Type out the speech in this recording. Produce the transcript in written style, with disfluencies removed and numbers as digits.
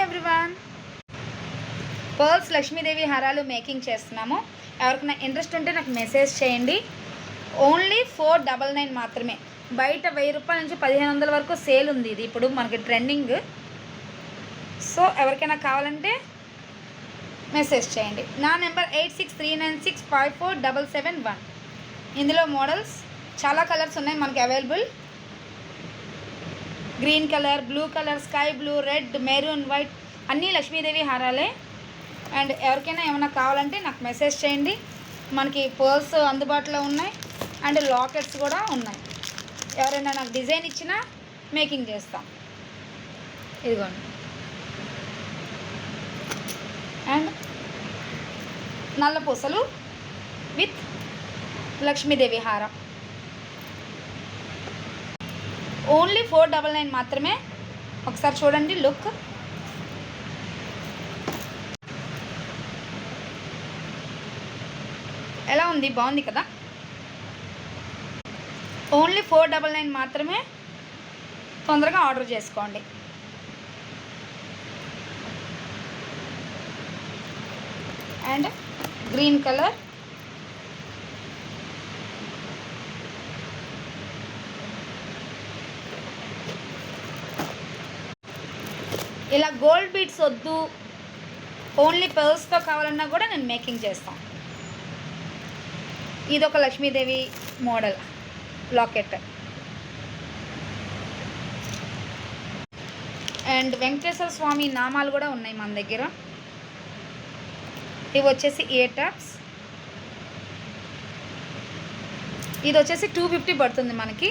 Everyone, pearls Lakshmidevi హారాలు making చేస్తున్నాము. ఎవరికైనా ఇంట్రెస్ట్ ఉంటే నాకు మెసేజ్ చేయండి. ఓన్లీ 499 మాత్రమే. బయట 1000 రూపాయల నుంచి 1500 వరకు సేల్ ఉంది. ఇది ఇప్పుడు మనకి ట్రెండింగ్. సో ఎవరికైనా కావాలంటే మెసేజ్ చేయండి. నా నెంబర్ 8639654771. ఇందులో మోడల్స్ చాలా కలర్స్ ఉన్నాయి మనకి available. Green colour, blue colour, sky blue, red, maroon, white అన్నీ లక్ష్మీదేవి హారాలే. అండ్ ఎవరికైనా ఏమైనా కావాలంటే నాకు మెసేజ్ చేయండి. మనకి పర్ల్స్ అందుబాటులో ఉన్నాయి అండ్ లాకెట్స్ కూడా ఉన్నాయి. ఎవరైనా నాకు డిజైన్ ఇచ్చినా మేకింగ్ చేస్తాం. ఇదిగోండి. అండ్ నల్ల పూసలు విత్ లక్ష్మీదేవి హారం. ఓన్లీ 499 మాత్రమే. ఒకసారి చూడండి లుక్. ఎలా ఉంది? బాగుంది కదా? ఓన్లీ 499 మాత్రమే. తొందరగా ఆర్డర్ చేసుకోండి. అండ్ గ్రీన్ కలర్, ఇలా గోల్డ్ బీడ్స్ వద్దు, ఓన్లీ పర్ల్స్తో కావాలన్నా కూడా నేను మేకింగ్ చేస్తాను. ఇది ఒక Lakshmidevi model locket. And Venkateswara Swamy నామాలు కూడా ఉన్నాయి మన దగ్గర. ఇవి వచ్చేసి ఇయర్ టాప్స్. ఇది వచ్చేసి 250 పడుతుంది మనకి.